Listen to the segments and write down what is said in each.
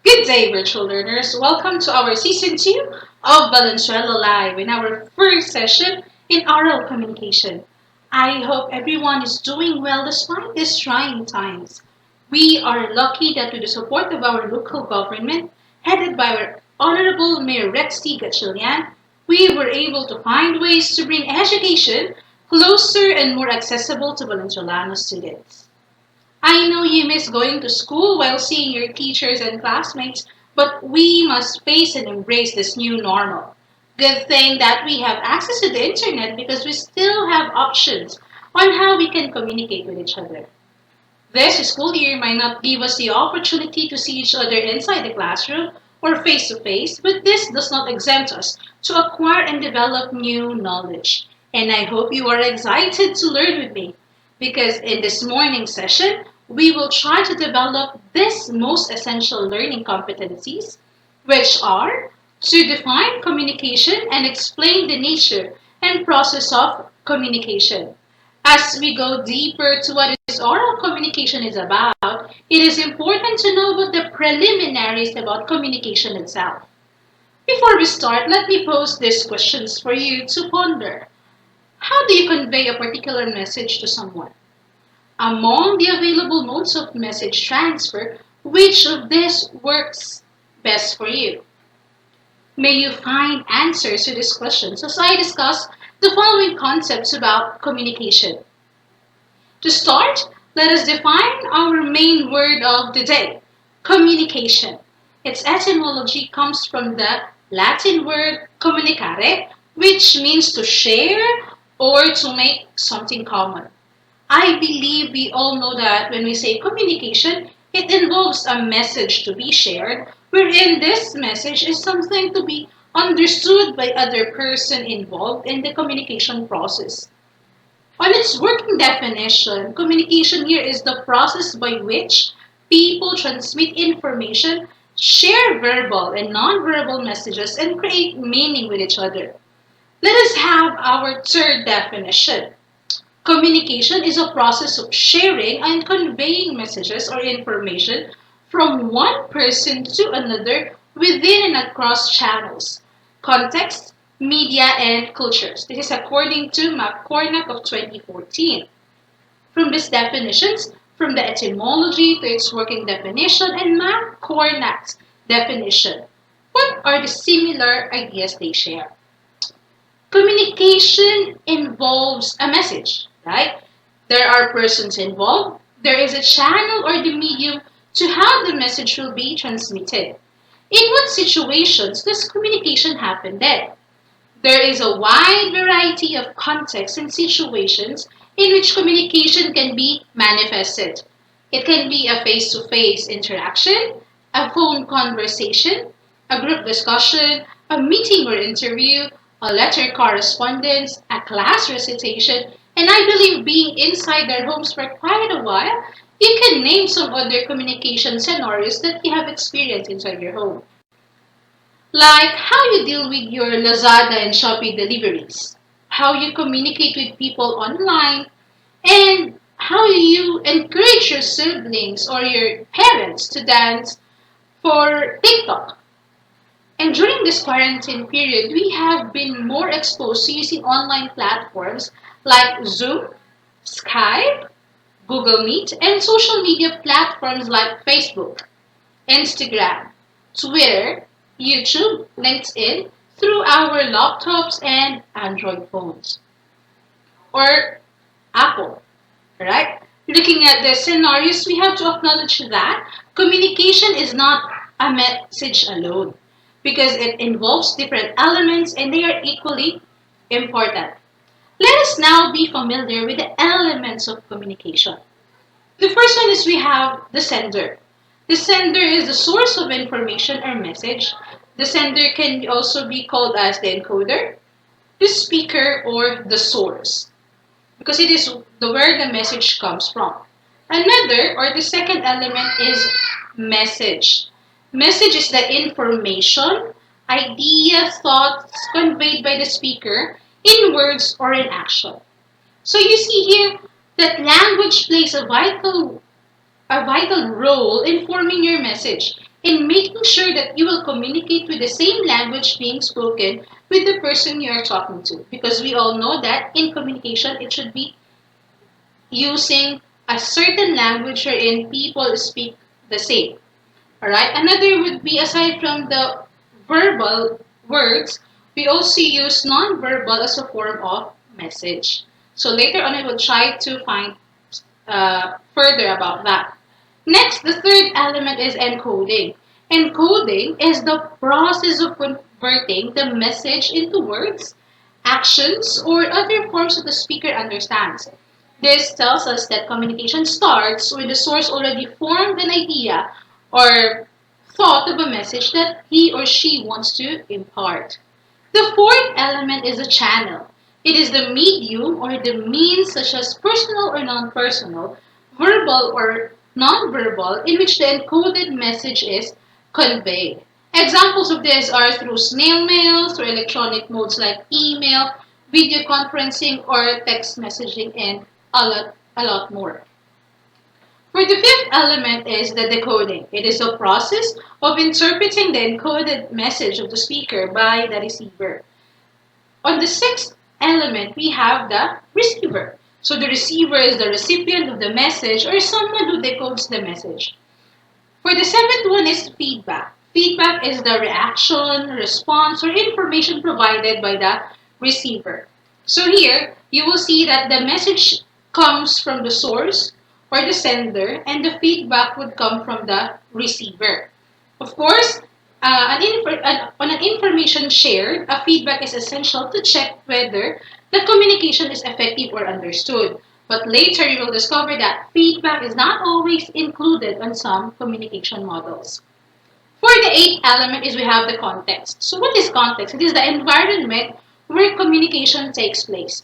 Good day, virtual learners. Welcome to our season 2 of Valenzuela Live in our first session in oral communication. I hope everyone is doing well despite these trying times. We are lucky that with the support of our local government, headed by our Honorable Mayor Rex T. Gatchalian, we were able to find ways to bring education closer and more accessible to Valenzuelano students. I know you miss going to school while seeing your teachers and classmates, but we must face and embrace this new normal. Good thing that we have access to the internet because we still have options on how we can communicate with each other. This school year might not give us the opportunity to see each other inside the classroom or face to face, but this does not exempt us to acquire and develop new knowledge. And I hope you are excited to learn with me because in this morning session, we will try to develop these most essential learning competencies, which are to define communication and explain the nature and process of communication. As we go deeper to what is oral communication is about, it is important to know about the preliminaries about communication itself. Before we start, let me pose these questions for you to ponder. How do you convey a particular message to someone? Among the available modes of message transfer, which of these works best for you? May you find answers to these questions as I discuss the following concepts about communication. To start, let us define our main word of the day, communication. Its etymology comes from the Latin word communicare, which means to share or to make something common. I believe we all know that when we say communication, it involves a message to be shared, wherein this message is something to be understood by other person involved in the communication process. On its working definition, communication here is the process by which people transmit information, share verbal and non-verbal messages, and create meaning with each other. Let us have our third definition. Communication is a process of sharing and conveying messages or information from one person to another within and across channels, contexts, media, and cultures. This is according to McCormack of 2014. From these definitions, from the etymology to its working definition and McCormack's definition, what are the similar ideas they share? Communication involves a message, right? There are persons involved. There is a channel or the medium to how the message will be transmitted. In what situations does communication happen then? There is a wide variety of contexts and situations in which communication can be manifested. It can be a face to face interaction, a phone conversation, a group discussion, a meeting or interview, a letter correspondence, a class recitation, and I believe being inside their homes for quite a while, you can name some other communication scenarios that you have experienced inside your home. Like how you deal with your Lazada and Shopee deliveries, how you communicate with people online, and how you encourage your siblings or your parents to dance for TikTok. And during this quarantine period, we have been more exposed to using online platforms like Zoom, Skype, Google Meet, and social media platforms like Facebook, Instagram, Twitter, YouTube, LinkedIn through our laptops and Android phones or Apple, right? Looking at the scenarios, we have to acknowledge that communication is not a message alone because it involves different elements and they are equally important. Let us now be familiar with the elements of communication. The first one is we have the sender. The sender is the source of information or message. The sender can also be called as the encoder, the speaker, or the source because it is the where the message comes from. Another or the second element is message. Message is the information, idea, thoughts conveyed by the speaker in words or in action. So you see here that language plays a vital role in forming your message. in making sure that you will communicate with the same language being spoken with the person you are talking to. Because we all know that in communication, it should be using a certain language wherein people speak the same. Alright? Another would be aside from the verbal words, we also use non-verbal as a form of message. So later on, I will try to find further about that. Next, the third element is encoding. Encoding is the process of converting the message into words, actions, or other forms that the speaker understands. This tells us that communication starts when the source already formed an idea or thought of a message that he or she wants to impart. The fourth element is a channel. It is the medium or the means, such as personal or non personal, verbal or non verbal, in which the encoded message is conveyed. Examples of this are through snail mail, through electronic modes like email, video conferencing, or text messaging, and a lot more. For the fifth element is the decoding. It is a process of interpreting the encoded message of the speaker by the receiver. On the sixth element, we have the receiver. So the receiver is the recipient of the message or someone who decodes the message. For the seventh one is feedback. Feedback is the reaction, response, or information provided by the receiver. So here, you will see that the message comes from the source or the sender, and the feedback would come from the receiver. Of course, on an information shared, a feedback is essential to check whether the communication is effective or understood. But later you will discover that feedback is not always included on some communication models. For the eighth element is we have the context. So what is context? It is the environment where communication takes place.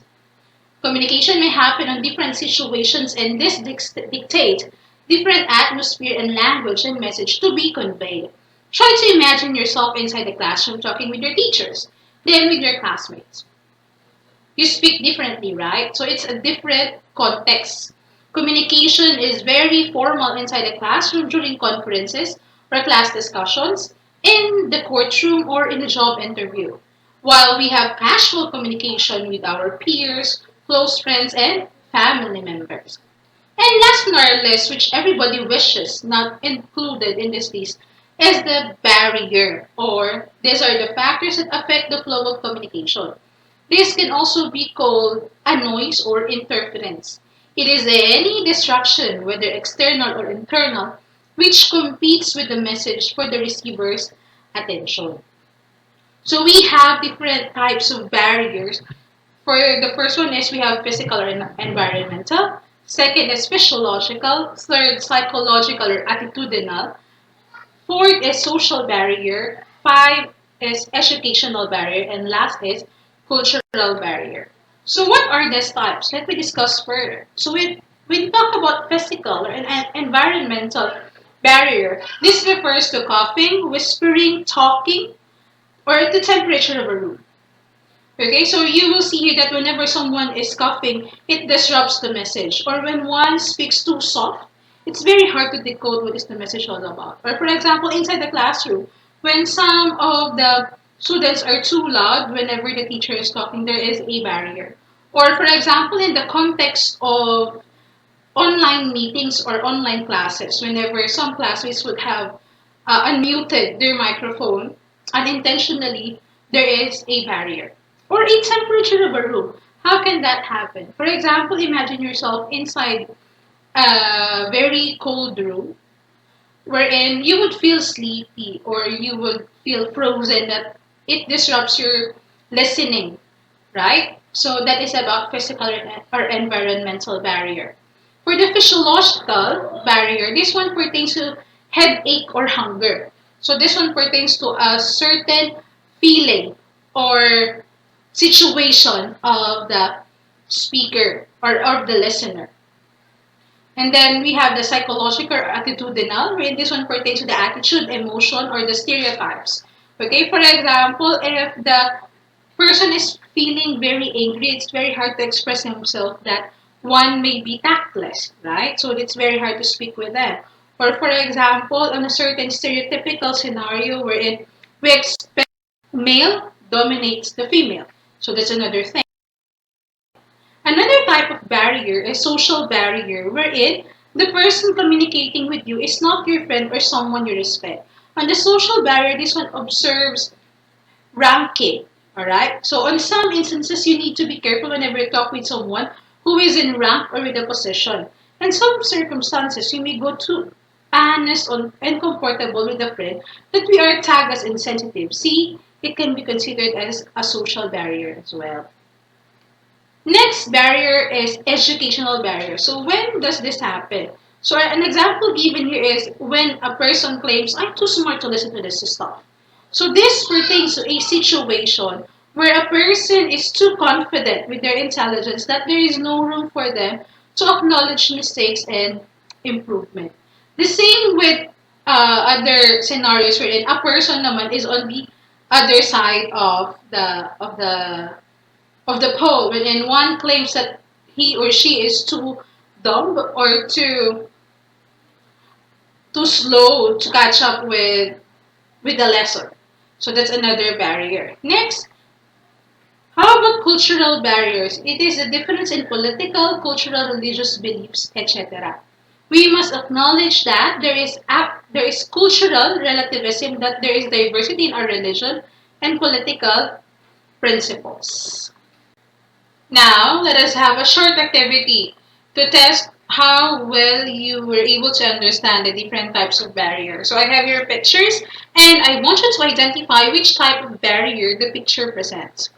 Communication may happen on different situations and this dictate different atmosphere and language and message to be conveyed. Try to imagine yourself inside the classroom talking with your teachers, then with your classmates. You speak differently, right? So it's a different context. Communication is very formal inside the classroom during conferences or class discussions, in the courtroom or in a job interview. While we have casual communication with our peers, close friends, and family members. And last on our list, which everybody wishes not included in this list, is the barrier, or these are the factors that affect the flow of communication. This can also be called a noise or interference. It is any distraction, whether external or internal, which competes with the message for the receiver's attention. So we have different types of barriers. For the first one is we have physical or environmental. Second is physiological. Third, psychological or attitudinal. Fourth is social barrier. Five is educational barrier. And last is cultural barrier. So what are these types? Let me discuss further. So when we talk about physical or an environmental barrier, this refers to coughing, whispering, talking, or the temperature of a room. Okay, so you will see here that whenever someone is coughing, it disrupts the message. Or when one speaks too soft, it's very hard to decode what is the message all about. Or for example, inside the classroom, when some of the students are too loud whenever the teacher is talking, there is a barrier. Or for example, in the context of online meetings or online classes, whenever some classmates would have unmuted their microphone unintentionally, there is a barrier. Or a temperature of a room. How can that happen? For example, imagine yourself inside a very cold room wherein you would feel sleepy or you would feel frozen, that it disrupts your listening, right? So that is about physical or environmental barrier. For the physiological barrier, this one pertains to headache or hunger. So this one pertains to a certain feeling or situation of the speaker or of the listener. And then we have the psychological or attitudinal, where this one pertains to the attitude, emotion, or the stereotypes. Okay, for example, if the person is feeling very angry, it's very hard to express himself that one may be tactless, right? So it's very hard to speak with them. Or for example, on a certain stereotypical scenario wherein we expect male dominates the female. So that's another thing. Another type of barrier is social barrier, wherein the person communicating with you is not your friend or someone you respect. On the social barrier, this one observes ranking. Alright? So on some instances, you need to be careful whenever you talk with someone who is in rank or with a position. In some circumstances, you may go too honest and comfortable with a friend that we are tagged as insensitive. See, it can be considered as a social barrier as well. Next barrier is educational barrier. So when does this happen? So an example given here is when a person claims, I'm too smart to listen to this stuff. So this pertains to a situation where a person is too confident with their intelligence that there is no room for them to acknowledge mistakes and improvement. The same with other scenarios wherein a person naman is on the other side of the pole, wherein one claims that he or she is too dumb or too slow to catch up with the lesson. So that's another barrier. Next, how about cultural barriers? It is the difference in political, cultural, religious beliefs, etc. We must acknowledge that there is cultural relativism, that there is diversity in our religion and political principles. Now, let us have a short activity to test how well you were able to understand the different types of barriers. So I have your pictures and I want you to identify which type of barrier the picture presents.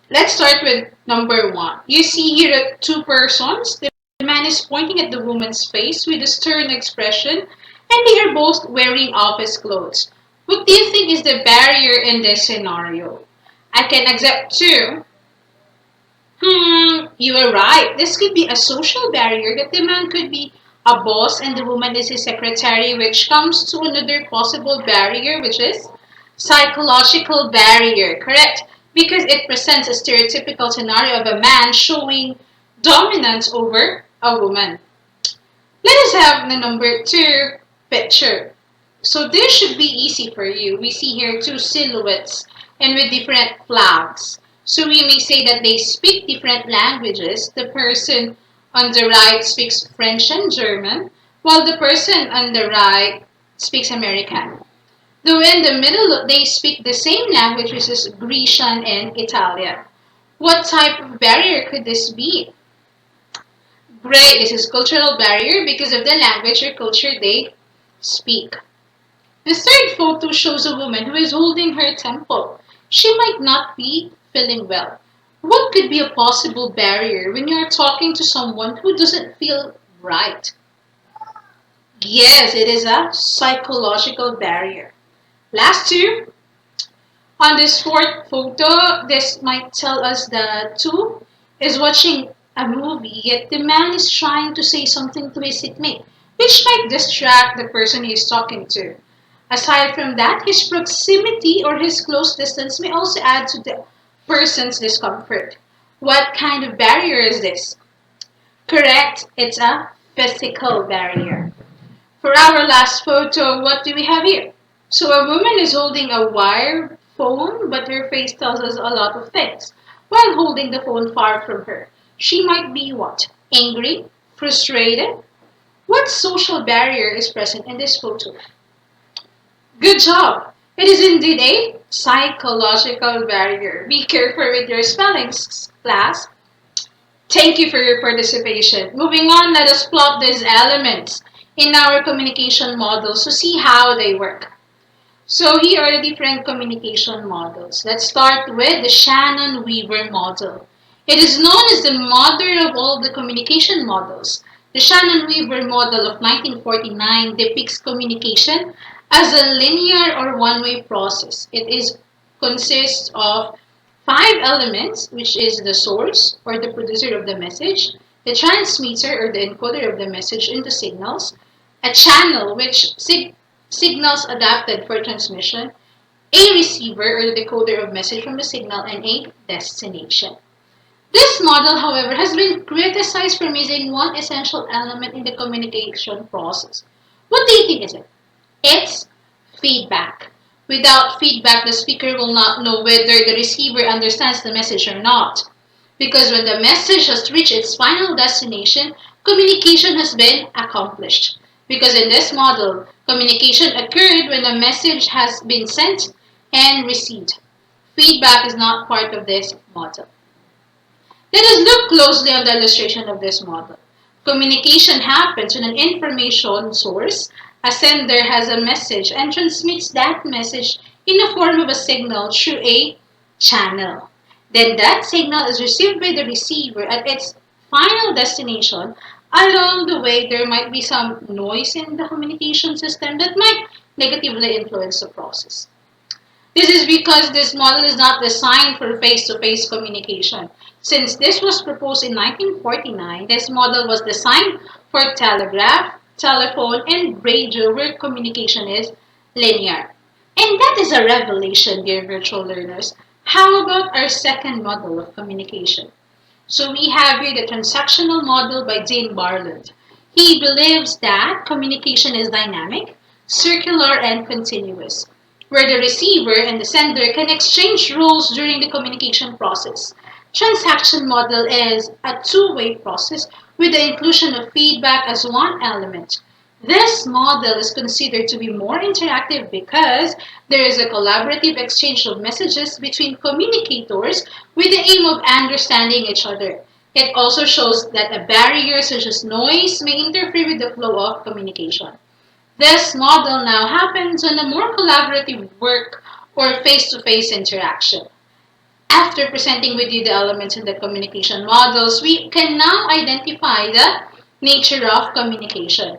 Let's start with number one. You see here two persons. The man is pointing at the woman's face with a stern expression and they are both wearing office clothes. What do you think is the barrier in this scenario? I can accept two. You were right. This could be a social barrier that the man could be a boss and the woman is his secretary, which comes to another possible barrier, which is psychological barrier. Correct? Because it presents a stereotypical scenario of a man showing dominance over a woman. Let us have the number two picture. So this should be easy for you. We see here two silhouettes and with different flags. So we may say that they speak different languages. The person on the right speaks French and German, while the person on the right speaks American. Though in the middle, they speak the same language, which is Grecian and Italian. What type of barrier could this be? Great, this is cultural barrier because of the language or culture they speak. The third photo shows a woman who is holding her temple. She might not be feeling well. What could be a possible barrier when you are talking to someone who doesn't feel right? Yes, it is a psychological barrier. Last two. On this fourth photo, this might tell us that two is watching a movie, yet the man is trying to say something to his seatmate, which might distract the person he is talking to. Aside from that, his proximity or his close distance may also add to the person's discomfort. What kind of barrier is this? Correct, it's a physical barrier. For our last photo, what do we have here? So a woman is holding a wire phone, but her face tells us a lot of things. While holding the phone far from her, she might be what? Angry? Frustrated? What social barrier is present in this photo? Good job! It is indeed a psychological barrier. Be careful with your spellings, class. Thank you for your participation. Moving on, let us plot these elements in our communication models to see how they work. So here are the different communication models. Let's start with the Shannon-Weaver model. It is known as the mother of all the communication models. The Shannon-Weaver model of 1949 depicts communication as a linear or one-way process. Consists of 5 elements, which is the source or the producer of the message, the transmitter or the encoder of the message into signals, a channel which signals adapted for transmission, a receiver or the decoder of message from the signal, and a destination. This model, however, has been criticized for missing one essential element in the communication process. What do you think is it? It's feedback. Without feedback, the speaker will not know whether the receiver understands the message or not. Because when the message has reached its final destination, communication has been accomplished. Because in this model, communication occurred when the message has been sent and received. Feedback is not part of this model. Let us look closely on the illustration of this model. Communication happens when an information source, a sender, has a message and transmits that message in the form of a signal through a channel. Then that signal is received by the receiver at its final destination. Along the way, there might be some noise in the communication system that might negatively influence the process. This is because this model is not designed for face-to-face communication. Since this was proposed in 1949, this model was designed for telegraph, telephone, and radio where communication is linear. And that is a revelation, dear virtual learners. How about our second model of communication? So we have here the transactional model by Dean Barlund. He believes that communication is dynamic, circular, and continuous, where the receiver and the sender can exchange roles during the communication process. Transaction model is a two-way process with the inclusion of feedback as one element. This model is considered to be more interactive because there is a collaborative exchange of messages between communicators with the aim of understanding each other. It also shows that a barrier such as noise may interfere with the flow of communication. This model now happens on a more collaborative work or face-to-face interaction. After presenting with you the elements in the communication models, we can now identify the nature of communication.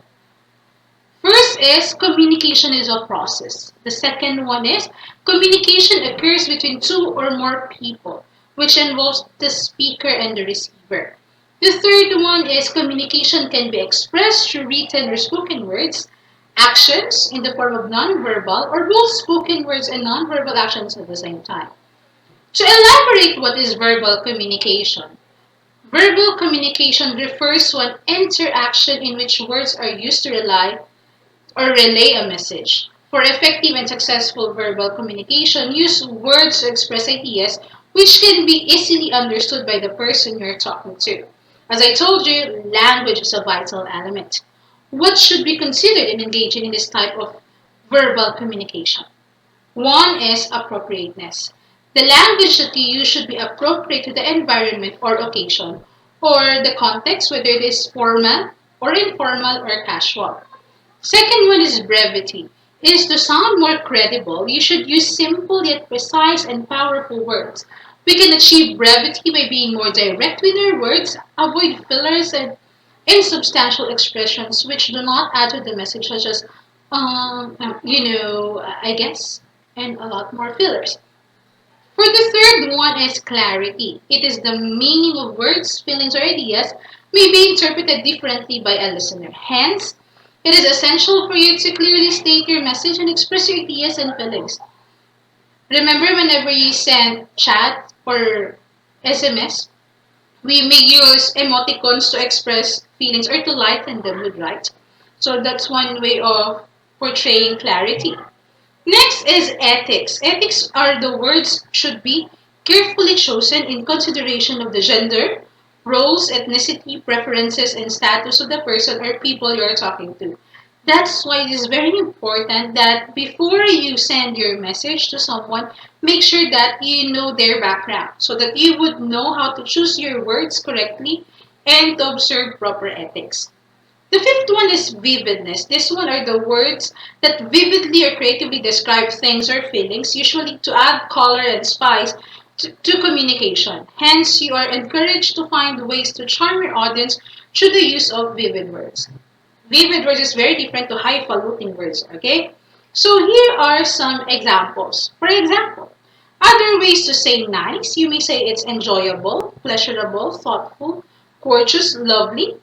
First is communication is a process. The second one is communication occurs between two or more people, which involves the speaker and the receiver. The third one is communication can be expressed through written or spoken words, actions in the form of nonverbal, or both spoken words and nonverbal actions at the same time. To elaborate what is verbal communication, verbal communication refers to an interaction in which words are used to relay a message. For effective and successful verbal communication, use words to express ideas which can be easily understood by the person you're talking to. As I told you, language is a vital element. What should be considered in engaging in this type of verbal communication? One is appropriateness. The language that you use should be appropriate to the environment or occasion, or the context, whether it is formal or informal or casual. Second one is brevity. It is to sound more credible, you should use simple yet precise and powerful words. We can achieve brevity by being more direct with our words, avoid fillers and insubstantial expressions which do not add to the message, such as, I guess, and a lot more fillers. For the third one is clarity. It is the meaning of words, feelings, or ideas may be interpreted differently by a listener. Hence, it is essential for you to clearly state your message and express your ideas and feelings. Remember, whenever you send chat or SMS, we may use emoticons to express feelings or to lighten the mood, right? So that's one way of portraying clarity. Next is ethics. Ethics are the words should be carefully chosen in consideration of the gender, roles, ethnicity, preferences, and status of the person or people you're talking to. That's why it is very important that before you send your message to someone, make sure that you know their background so that you would know how to choose your words correctly and to observe proper ethics. The fifth one is vividness. This one are the words that vividly or creatively describe things or feelings, usually to add color and spice to communication. Hence, you are encouraged to find ways to charm your audience through the use of vivid words. Vivid words is very different to highfalutin words, okay? So here are some examples. For example, other ways to say nice, you may say it's enjoyable, pleasurable, thoughtful, gorgeous, lovely.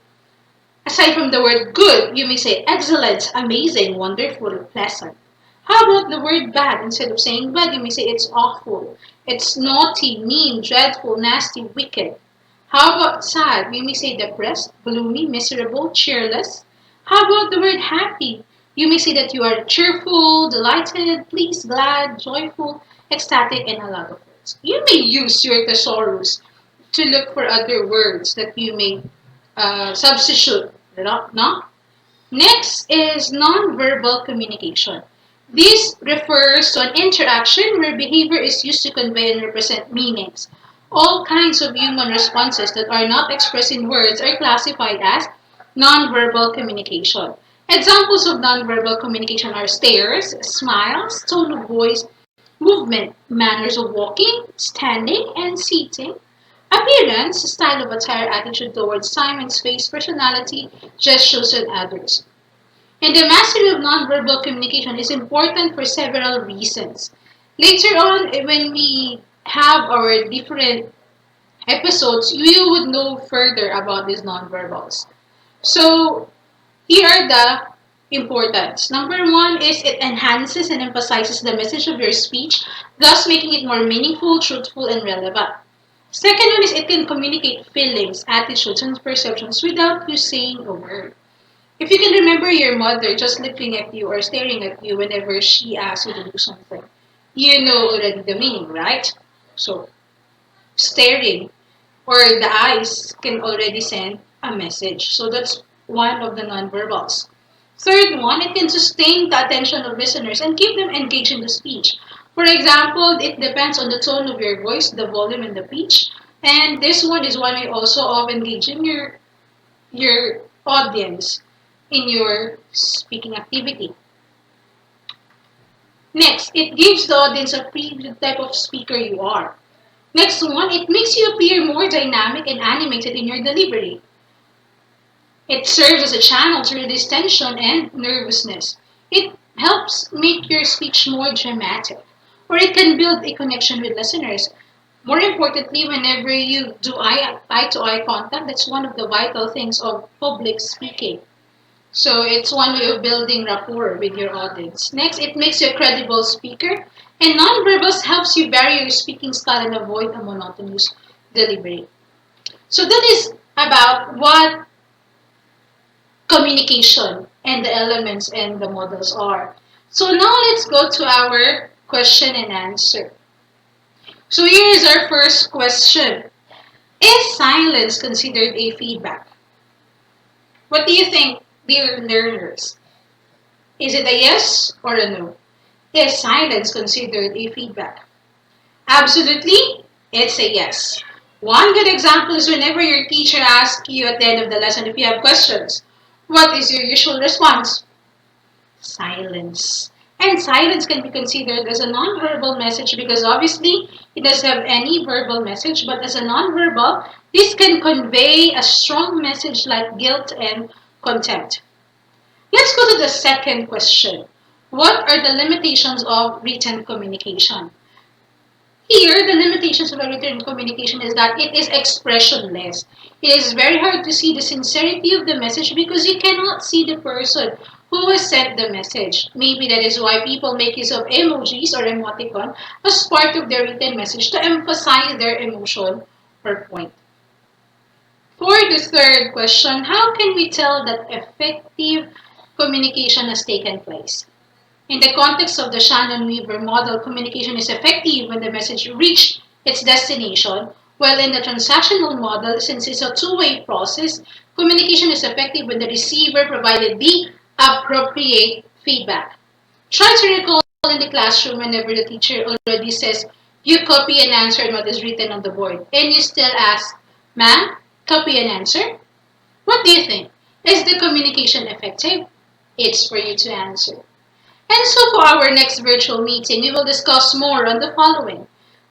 Aside from the word good, you may say excellent, amazing, wonderful, pleasant. How about the word bad? Instead of saying bad, you may say it's awful, it's naughty, mean, dreadful, nasty, wicked. How about sad? You may say depressed, gloomy, miserable, cheerless. How about the word happy? You may say that you are cheerful, delighted, pleased, glad, joyful, ecstatic, and a lot of words. You may use your thesaurus to look for other words that you may substitute. No? Next is nonverbal communication. This refers to an interaction where behavior is used to convey and represent meanings. All kinds of human responses that are not expressed in words are classified as nonverbal communication. Examples of nonverbal communication are stares, smiles, tone of voice, movement, manners of walking, standing, and seating, appearance, style of attire, attitude towards time and space, personality, gestures, and others. And the mastery of nonverbal communication is important for several reasons. Later on, when we have our different episodes, you would know further about these nonverbals. So, here are the importance. Number one is it enhances and emphasizes the message of your speech, thus making it more meaningful, truthful, and relevant. Second one is it can communicate feelings, attitudes, and perceptions without you saying a word. If you can remember your mother just looking at you or staring at you whenever she asks you to do something, you know already the meaning, right? So, staring or the eyes can already send a message. So that's one of the nonverbals. Third one, it can sustain the attention of listeners and keep them engaged in the speech. For example, it depends on the tone of your voice, the volume, and the pitch. And this one is one way also of engaging your audience in your speaking activity. Next, it gives the audience a preview of the type of speaker you are. Next one, it makes you appear more dynamic and animated in your delivery. It serves as a channel to release tension and nervousness. It helps make your speech more dramatic, or it can build a connection with listeners. More importantly, whenever you do eye-to-eye contact, that's one of the vital things of public speaking. So it's one way of building rapport with your audience. Next, it makes you a credible speaker, and nonverbals helps you vary your speaking style and avoid a monotonous delivery. So that is about what communication and the elements and the models are. So now let's go to our question and answer. So here is our first question. Is silence considered a feedback? What do you think, dear learners? Is it a yes or a no? Is silence considered a feedback? Absolutely, it's a yes. One good example is whenever your teacher asks you at the end of the lesson if you have questions. What is your usual response? Silence. And silence can be considered as a non-verbal message because obviously it doesn't have any verbal message, but as a non-verbal, this can convey a strong message like guilt and contempt. Let's go to the second question. What are the limitations of written communication? Here, the limitations of a written communication is that it is expressionless. It is very hard to see the sincerity of the message because you cannot see the person who has sent the message. Maybe that is why people make use of emojis or emoticon as part of their written message to emphasize their emotion or point. For the third question, how can we tell that effective communication has taken place? In the context of the Shannon-Weaver model, communication is effective when the message reached its destination, while in the transactional model, since it's a two-way process, communication is effective when the receiver provided the appropriate feedback. Try to recall in the classroom whenever the teacher already says, you copy and answer what is written on the board, and you still ask, ma'am, copy and answer? What do you think? Is the communication effective? It's for you to answer. And so for our next virtual meeting, we will discuss more on the following: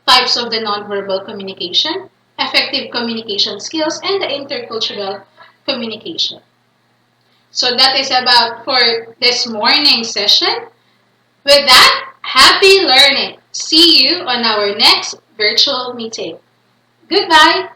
types of the nonverbal communication, effective communication skills, and the intercultural communication. So that is about for this morning session. With that, happy learning. See you on our next virtual meeting. Goodbye.